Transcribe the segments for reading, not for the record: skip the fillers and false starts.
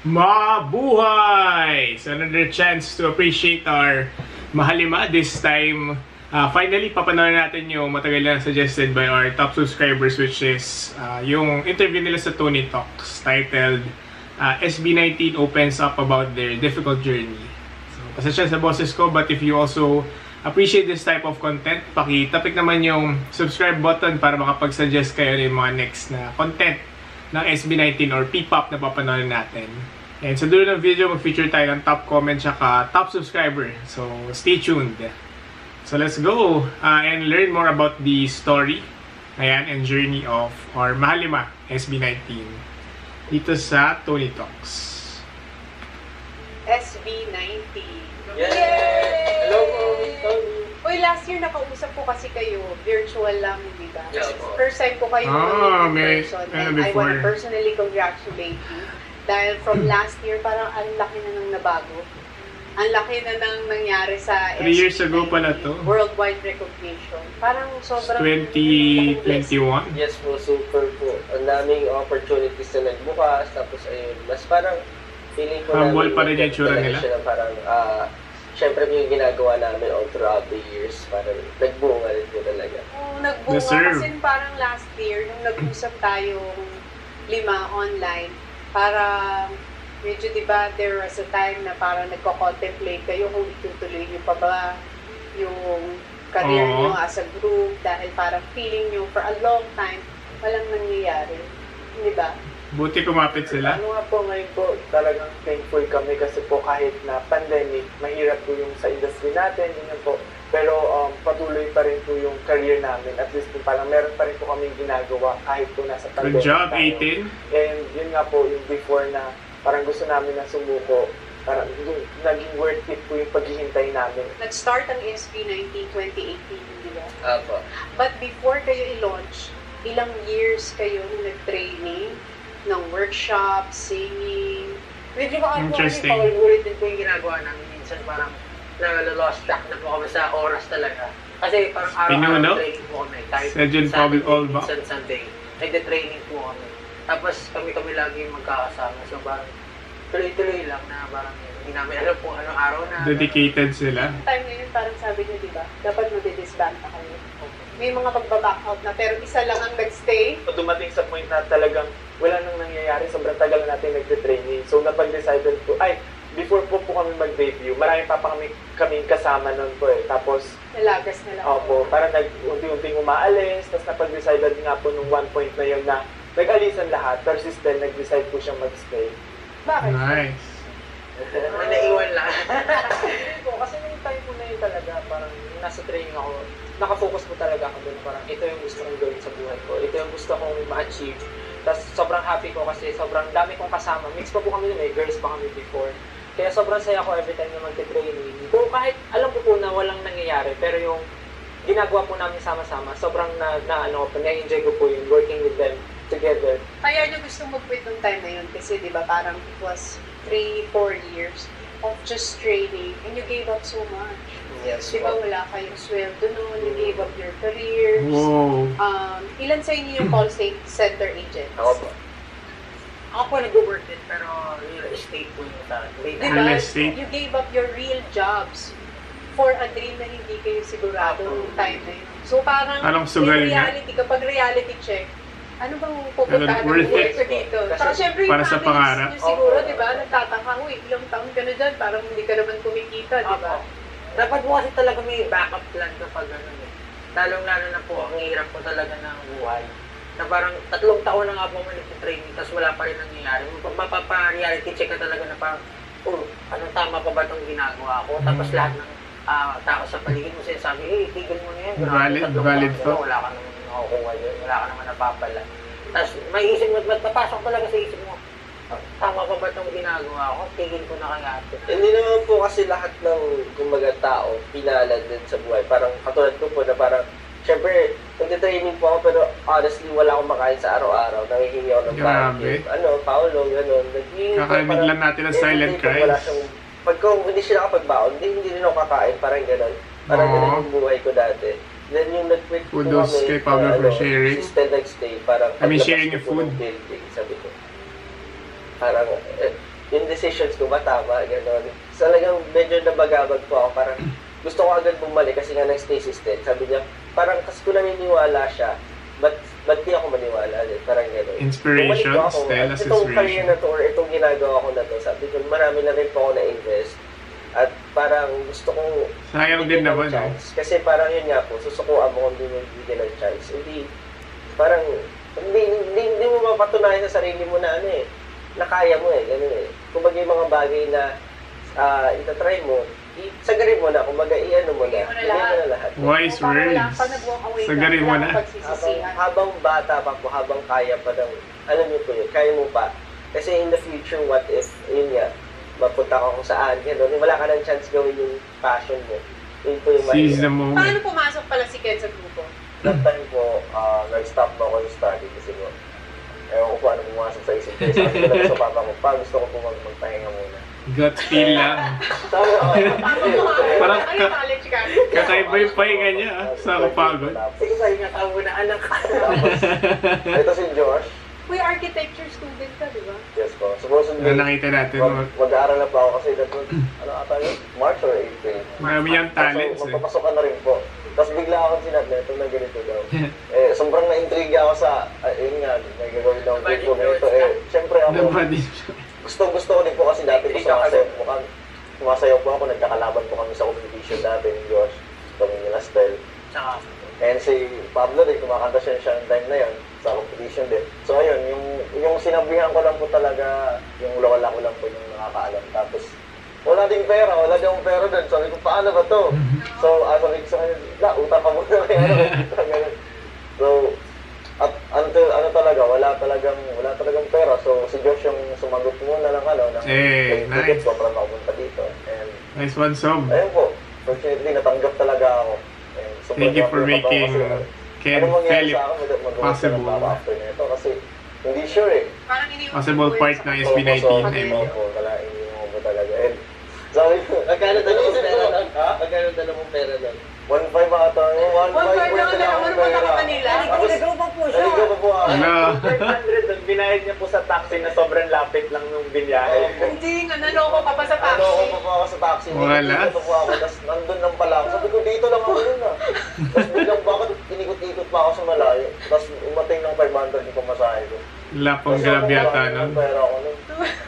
Mabuhay! So another chance to appreciate our Mahalima. This time, finally papanoorin natin yung matagal na suggested by our top subscribers, which is yung interview nila sa Tony Talks titled SB19 opens up about their difficult journey. So pasensya sa boses ko, but if you also appreciate this type of content, pakitapik naman yung subscribe button para makapag-suggest kayo ng mga next na content ng SB19 or P-pop na papanoorin natin. And sa dulo ng video, mag-feature tayo ng top comment tsaka top subscriber. So, stay tuned. So, let's go and learn more about the story and journey of our Mahalima SB19 dito sa Tony Talks. SB19. Yay! Hello po, Tony. Uy, last year nakausap ko kasi kayo, virtual lang, di ba? Yeah, po. First time ko kayo in person. And I want to personally congratulate you. Dahil from last year, parang ang laki na nang nabago. Ang laki na nang nangyari sa 3 years ago pala to. Worldwide recognition. Parang sobrang 2021? Yes po, super po. Ang daming opportunities na nagbukas. Tapos ayun, mas parang feeling ko humble pa rin yung tsura nila. Parang, syempre yung ginagawa namin all throughout the years, parang nagbunga rin po talaga. Oo, nagbunga kasi parang last year, nung nag-usap tayong 5 online, parang medyo diba there was a time na parang nagko-contemplate kayo kung itutuloy nyo pa ba yung career nyo as a group dahil parang feeling nyo for a long time walang nangyayari. Diba? Buti kumapit sila. Ano nga po ngayon po, talagang thankful kami kasi po kahit na pandemic, mahirap po yung sa industry natin, yun po. Pero patuloy pa rin po yung career namin. At least po parang meron pa rin po kaming ginagawa kahit po nasa pandemic. Good job, tayo. 18. And yun nga po yung before na parang gusto namin na sumuko. Parang naging worth it po yung paghihintay namin. Nag-start ang SB19 2018, di ba? Apo. But before kayo i-launch, ilang years kayo nag-training ng workshop, singing. Medyo baka po kasi paulit-ulitin po yung ginagawa namin. Minsan parang na-lost track na po kami sa oras talaga. Kasi parang araw-araw training po kami. Kahit Saturday, minsan Sunday. Nagde-training po kami. Tapos kami lagi magkakasama. So parang tuloy-tuloy lang na parang hindi namin alam po anong araw na. Dedicated sila. Time ngayon parang sabi niyo, di ba? Dapat mag-disband na kayo. May mga magbaback out na pero isa lang ang nag-stay. So dumating sa point na talagang wala nang nangyayari, sobrang tagal na natin nagte-training. So napag-decided po, before po kami mag-debut, marami pa kaming kasama nun po eh. Tapos, nalagas na lang. Opo, parang unti-unting umaalis, tapos napag-decided nga po nung one point na yun na nag-alisan lahat, pero si Stel nag-decide po siyang mag-stay. Bakit? Nice. May naiwan lang. Kasi nung time po na yun talaga, parang nasa training ako, nakafocus po talaga ako doon, parang ito yung gusto kong gawin sa buhay ko, ito yung gusto kong ma-achieve. Tapos sobrang happy ko kasi sobrang dami kong kasama. Mix pa po kami nun eh, girls pa kami before. Kaya sobrang saya ko every time na magte-training. Kung kahit alam ko po na walang nangyayari, pero yung ginagawa po namin sama-sama, sobrang na-enjoy ko po yung working with them together. Kaya nyo gusto mag-quit nung time na yun kasi di ba parang it was 3-4 years of just training and you gave up so much. Yes. Di ba wala kayong sweldo noon, you gave up your careers. Wow. Ilan sa inyo yung call center agents? Ako po. Ako po nag-work din pero real estate po yung sa Diba? Real estate. You gave up your real jobs for a dream na hindi kayo sigurado nung time na yun. So parang sugal in reality, kapag reality check, ano bang pupuntahan ng buhay ko dito? Saka syempre yung para sa pangarap. nyo siguro, di ba, nagtataka, uy, ilang taon ka na dyan, parang hindi ka naman kumikita, di ba? Dapat po kasi talaga may backup plan kapag ano eh. Lalong-lalo na po, ang hirap po talaga ng buhay. Na parang 3 taon na nga po kami nagtitraining, tapos wala pa rin nangyayari. Mapapa-reality check ka talaga na parang, anong tama pa ba itong ginagawa ko? Tapos lahat ng tao sa paligid mo sinasabi, tigil mo na yan. Valid to. Wala ka naman nakukuha yun, wala ka naman napapala. Tapos may isip mo, napasok talaga sa isip mo, tama pa ba itong ginagawa ko? Tigil ko na kaya ito. Hindi naman po kasi lahat ng kumbaga tao pinalad din sa buhay. Parang katulad ko po na parang, syempre, nagtitraining po ako pero honestly wala akong makain sa araw-araw. Nangihingi ako ng pancake. Paulo, gano'n. Kakarinig lang natin ang silent cries. Wala siyang, hindi siya nakapagbaon, hindi rin ako kakain, parang gano'n. Parang gano'n yung buhay ko dati. Then yung nag-quit po Kudos kami, kay Pablo for sharing. Si Stel nag-stay, parang sharing your food. Building, sabi ko. Parang, yung decisions ko ba tama, gano'n. Talagang medyo nabagabag po ako, parang gusto ko agad bumalik kasi nga nag-stay system. Sabi niya, parang kasi kung naniniwala siya, ba't di ako maniwala? Parang gano'n. Inspirations, tell us itong career inspiration. na to, or itong ginagawa ko na to, sabi ko, marami na rin po ako na-invest. At parang gusto kong sayang din naman, chance. Kasi parang yun nga po, susukuan mo kung hindi mo bigyan ng chance. Hindi, parang, hindi mo mapatunayan sa sarili mo na na kaya mo gano'n Kumbaga yung mga bagay na itatry mo, sagarin mo na, kumbaga i-ano mo na, Bigay mo na lahat. Wise words. Sagarin mo na. Habang bata pa po, habang kaya pa ng, alam niyo po yun, kaya mo pa. Kasi in the future, what if, yun nga, mapunta ka kung saan, gano'n, wala ka ng chance gawin yung passion mo. Yun po yung Seize the moment. Paano pumasok pala si Ken sa grupo? That time po, nag-stop po ako yung study kasi po, ewan ko po ano pumasok sa isip ko. Sabi ko lang sa papa ko, gusto ko po magpahinga muna. Gut feel lang. Sabi ako, Parang college ka. kakaiba yung pahinga niya sa kapagod. Sige, pahinga ka muna, anak. Tapos, ito si Josh. Uy, architecture student ka, di ba? Yes po. Supposedly, Nakita natin. mag-aaral na pa ako kasi that was, ano ata yun? March or April. Marami yung talents So, magpapasok ka na rin po. Tapos bigla akong sinabi na ito na ganito daw. Sobrang na-intrigue ako sa, yun nga, may gagawin daw ang grupo na ito. Siyempre ako, gusto ko din po kasi dati po sumasayaw po ako, nagkakalaban po kami sa competition dati ni Josh, kami ni Lastel. And si Pablo din, kumakanta siya ng time na yun, sa competition din. So ayun, yung sinabihan ko lang po talaga, yung lola ko lang po yung nakakaalam. Tapos, wala ding pera doon. Sabi ko, paano ba to? So, sabi ko sa kanya, utang ka muna kaya. So, at ano talaga, wala talagang pera. So, si Josh yung sumagot muna ng nice. ko para makapunta dito. And, Nice one, Sob. ayun po, fortunately, natanggap talaga ako. And, Thank you for making Ken Philip possible. After nito kasi hindi sure Parang iniwan Possible part ng SB19. I mean. Wala, iniwan mo talaga. And sabi ko, magkano dala mong pera lang? Magkano dala mong pera lang? 1.5 ata. 1.5 ano ba sa Manila? Naligaw pa po siya. Naligaw pa po ako. Wala. 500 ang binayad niya po sa taxi na sobrang lapit lang nung binyahe. Hindi nga, naloko ka pa sa taxi. Naloko pa po ako sa taxi. Wala. Dito po ako. Tapos nandun lang pala ako. Sabi ko, dito lang ako dun Tapos bilang bakit inikot-ikot pa ako sa malayo. Tapos umating ng 500 yung pamasahe ko. Wala pong grabe yata nun. Pera ako nun.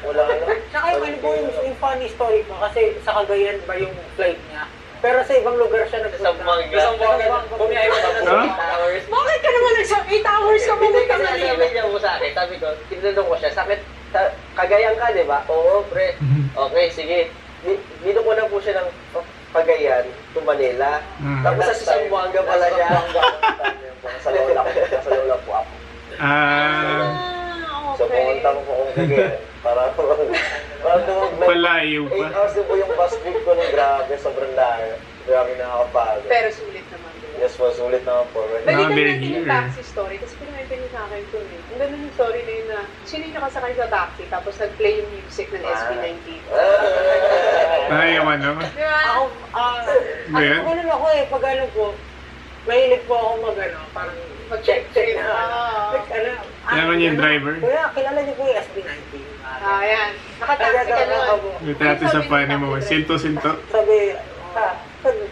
Wala lang. Tsaka yung po yung funny story ko kasi sa Cagayan ba yung flight niya? Pero sa ibang lugar siya nagpunta. Isang buwan. Bumiyahe pa po. Huh? 8 hours. Bakit ka naman nag-8 hours ka pumunta sa Sabi niya mo sa akin, sabi ko, tinanong ko siya, sakit, Cagayan ka, di ba? Oo, pre. Okay, sige. Dito ko na po siya ng Cagayan to Manila. Tapos sa Zamboanga pala siya. Sa lola po ako. So pumunta ko po kung Cagayan. Para Palayo 8 pa. hours din po yung bus trip ko nung grabe, sobrang layo. Grabe nakakapagod. Pero sulit naman. Yes, sulit naman po. Balikan they're natin yung here. taxi story kasi pinamenta niyo sa akin ito Ang ganda yung story na yun na sino yung nakasakay sa taxi tapos nag-play yung music ng SB19. Nakayaman naman. Di ba? Ba yan? Ganun ako pag ano po, mahilig po ako parang mag-check na. Naman yung driver. Kuya, kilala niyo po yung SB19. Ayan. Nakataxi ka nun. Dito sa pani mo. Sinto-sinto. Sabi,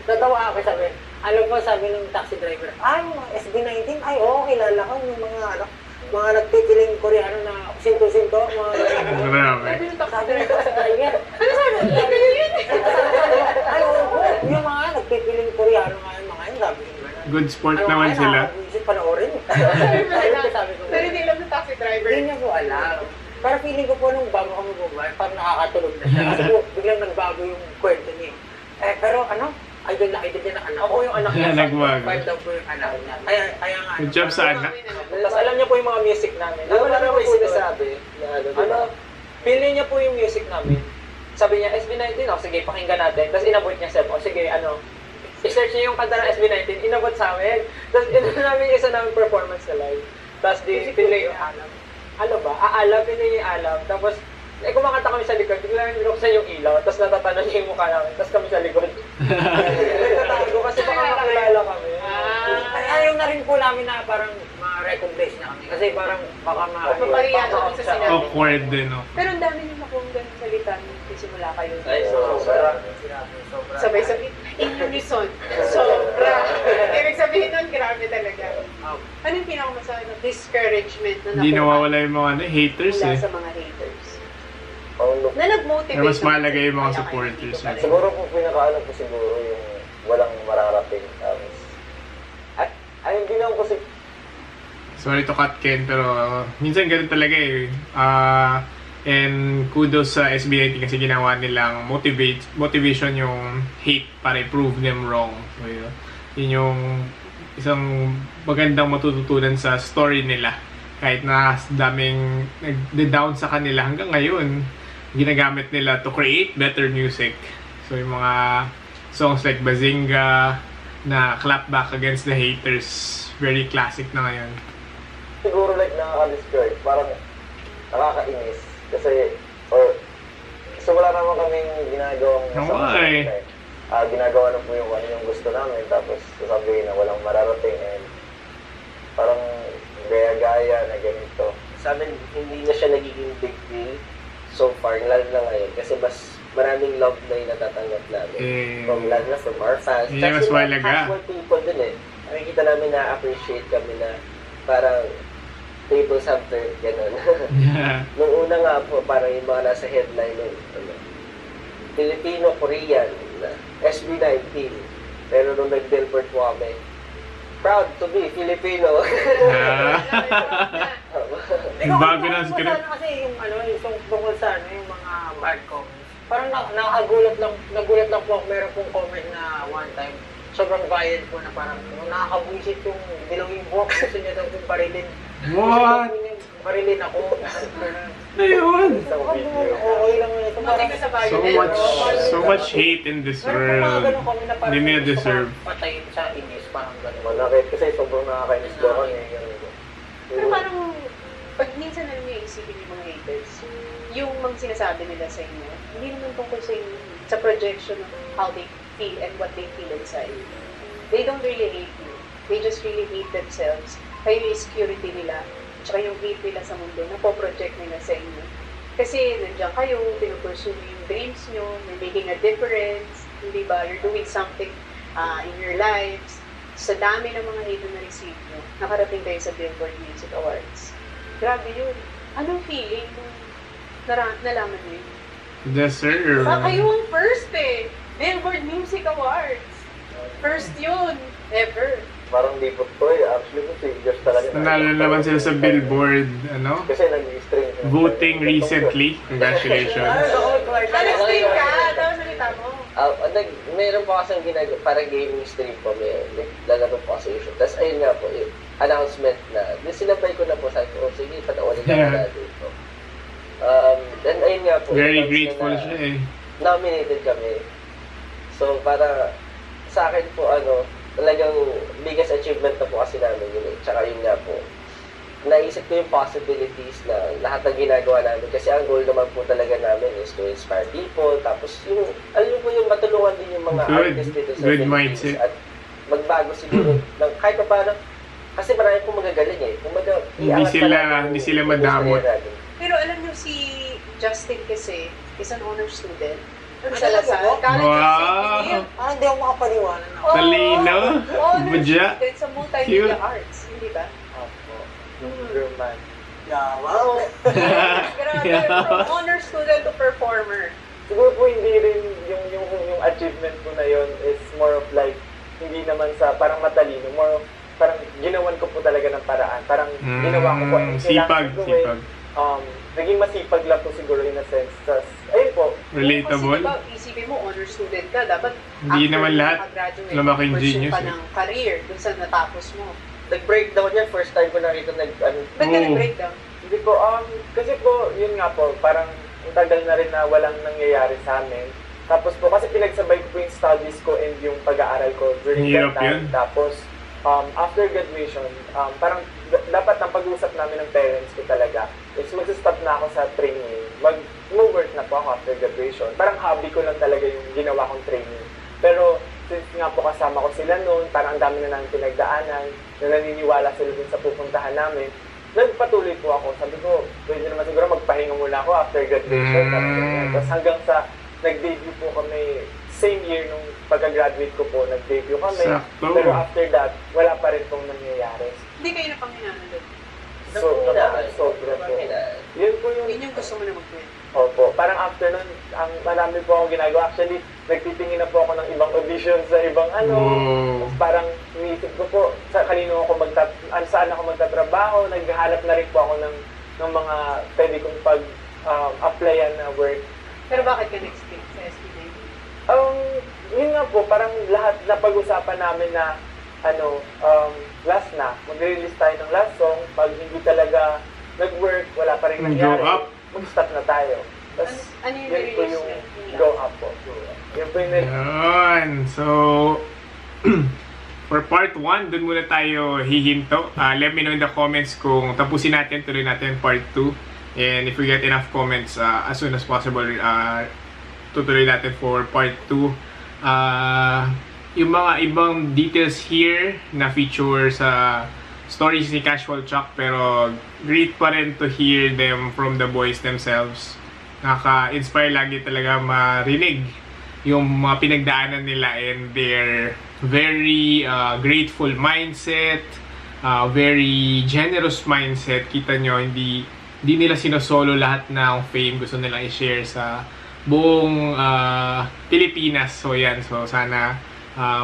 natawa ako sabi, alam mo sabi ng taxi driver, SB19, ay oo, kilala ko yung mga nagpipiling Koreano na sinto-sinto, mga Grabe. Sabi ng taxi sabi ng driver. taxi driver. Ano sabi? Sabi niyo yun. Ay oo, yung mga nagpipiling Koreano nga yung mga yun, sabi ko. Good sport naman sila. Nakakabwisit panoorin. Sabi ko. Pero hindi alam ng taxi driver. Hindi niya po alam. Pero feeling ko po nung bago kami bumay, parang nakakatulog na siya. Kasi po, biglang nagbago yung kwento niya. Pero idol na idol niya ng anak. Ako yung anak niya. Nagbago. 5 daw po yung anak niya. Kaya nga. Good job sa anak. Tapos alam niya po yung mga music namin. Wala Alam naman po sinasabi. Pili niya po yung music namin. Sabi niya, SB19, sige, pakinggan natin. Tapos inabot niya sa sige, i-search niya yung kanta ng SB19, inabot sa amin. Tapos namin isa namin performance na live. Tapos pinili yung alam. Pinili yung alam. Tapos, kumakanta kami sa likod, biglang binuksan yung ilaw, tapos natatanan niya yung mukha namin, tapos kami sa likod. Nagtatago kasi baka makilala kami. Ayaw na rin po namin na parang mga ma-recognize niya kami. Kasi parang baka Mapariyan ako sa sinabi. Awkward din, no? Pero ang dami nyo akong ganun salita nung simula kayo. Ay, sobra. Sabay-sabay. In unison. Sobra. Ibig sabihin nun, grabe talaga. Anong pinakamasakit na discouragement na Hindi nawawala yung mga haters mula eh. sa mga haters? Na nag-motivate. Pero mas mahalaga yung mga supporters. Siguro po pinakaano po siguro yung walang mararating. Hindi naman kasi... Sorry to cut Ken, pero minsan ganun talaga eh. And kudos sa SB19 kasi ginawa nilang motivation yung hate para i-prove them wrong. So yun yung isang magandang matututunan sa story nila. Kahit na daming nag-down sa kanila hanggang ngayon, ginagamit nila to create better music. So yung mga songs like Bazinga na clap back against the haters, very classic na ngayon. Siguro like nakaka-discourage, parang nakakainis. Kasi wala naman kaming ginagawang ginagawa na po yung gusto namin, tapos sasabihin na walang mararating and parang gaya-gaya na ganito. Sa amin, hindi na siya nagiging big deal so far, lalo na ngayon, kasi mas maraming love na yung natatanggap namin. Lalo na from our fans. Mas malaga. Casual people din eh. Nakikita namin na-appreciate kami na parang tables have turned, gano'n. Yeah. Nung una nga po, parang yung mga nasa headline nun, Filipino-Korean, SB19. Pero nung nag-Delport po kami, proud to be Filipino. Bago na script. Kasi yung tungkol sa yung mga bad comments. Parang nagulat lang po ako. Meron pong comment na one time, sobrang violent po na parang nakakabuisit yung dilawing buhok. Gusto niya daw kung parilin. What? Parilin ako. Ayun. Okay lang ito. So much hate in this world. Hindi nila deserve. Patayin sa inis, parang gano'n. Manakit kasi sobrang nakakainis daw kami. Pero parang, pag minsan na yung isipin yung mga haters, yung mga sinasabi nila sa inyo, hindi naman tungkol sa inyo, sa projection of how they feel and what they feel inside. They don't really hate you. They just really hate themselves. Kayo yung insecurity nila, tsaka yung hate nila sa mundo, napoproject nila sa inyo. Kasi nandiyan kayo, pinupursue yung dreams nyo, you're making a difference, hindi ba? You're doing something in your lives. Sa dami ng mga hate na receive nyo, nakarating kayo sa Billboard Music Awards. Grabe yun. Anong feeling nung nalaman nyo yun? Deserve. Kayo ang first eh! Billboard Music Awards! First yun! Ever! Parang di po to eh. Actually, just talaga. Nanalo naman sila sa Billboard, ano? Kasi nag-stream. Voting recently. Congratulations. Nag-stream ka! Tapos salita mo. Meron po kasang ginagawa, parang gaming stream po. Lalaro po kasi issue. Tapos ayun nga po, yung announcement na, sinabay ko na po, sabi ko, sige, patawarin ka na dito. Then ayun nga po. Very grateful siya eh. Nominated kami. So para sa akin po, talagang biggest achievement na po kasi namin yun eh. Tsaka yun nga po, naisip ko yung possibilities na lahat ng ginagawa namin. Kasi ang goal naman po talaga namin is to inspire people. Tapos yung, alam po yung matulungan din yung mga artists dito sa Philippines. At magbago siguro ng kahit pa paano. Kasi marami pong magagaling eh. Hindi sila madamot. Pero alam nyo si Justin kasi is an honor student. Sa Lasal. Wow! Hindi ako makapaniwala na. Talino? Budya? Sa multimedia arts, hindi ba? German. Yeah, wow! Grabe, from honor student to performer. Siguro po hindi rin yung achievement ko na yun is more of like, hindi naman sa parang matalino, more of parang ginawan ko po talaga ng paraan. Parang ginawa ko po. Sipag. Naging masipag lang po siguro in a sense. Tas, ayun po. Relatable. Kasi diba, isipin mo, honor student ka, dapat hindi naman lahat lumaking genius. Pursue pa ng career dun sa natapos mo. Nag-breakdown yan, first time ko nakita Ba't ka nag-breakdown? Hindi po, kasi po, yun nga po, parang ang tagal na rin na walang nangyayari sa amin. Tapos po, kasi pinagsabay ko po yung studies ko and yung pag-aaral ko during that time. Tapos, after graduation, parang dapat ang pag-uusap namin ng parents ko talaga is mag-stop na ako sa training. Mag-work na po ako after graduation. Parang hobby ko lang talaga yung ginawa kong training. Pero since nga po kasama ko sila noon, parang ang dami na namin pinagdaanan, na naniniwala sila dun sa pupuntahan namin, nagpatuloy po ako. Sabi ko, pwede naman siguro magpahinga muna ako after graduation. Tapos hanggang sa nag-debut po kami, same year nung pagka-graduate ko po, nag-debut kami. Sakto. Pero after that, wala pa rin pong nangyayari. Hindi kayo napanghinaan doon? Sobra po. Yun po yung... Yun yung gusto mo na mag-quit? Opo. Parang after nun, ang marami po akong ginagawa. Actually, nagtitingin na po ako ng ibang audition sa ibang Parang iniisip ko po, kanino ako saan ako magtatrabaho. Naghahanap na rin po ako ng mga pwede kong applyan na work. Pero bakit ka next-pick sa SPJ? Yun nga po, parang lahat na pag-usapan namin na last na, mag-release tayo ng last song. Pag hindi talaga nag-work, wala pa rin nangyari, mag-stop na tayo. Tapos, ano yung yun po yung go up po. Yun po yung yun. So, for part 1, dun muna tayo hihinto. Let me know in the comments kung tapusin natin, tuloy natin part 2. And if we get enough comments as soon as possible, tutuloy natin for part 2. Yung mga ibang details here na feature sa stories ni Casual Chuck, pero great pa rin to hear them from the boys themselves. Nakaka-inspire lagi talaga marinig yung mga pinagdaanan nila and their very grateful mindset, very generous mindset. Kita nyo, hindi nila sinosolo lahat ng fame. Gusto nilang i-share sa buong Pilipinas. So yan, so sana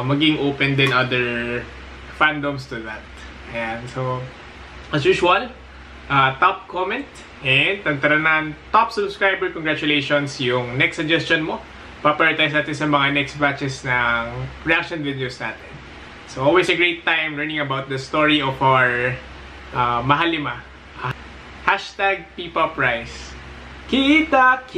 maging open din other fandoms to that. Ayan, so as usual, top comment and tantaranan, top subscriber, congratulations. Yung next suggestion mo, paprioritize natin sa mga next batches ng reaction videos natin. So always a great time learning about the story of our Mahalima. #PPopRice. Kita-kita.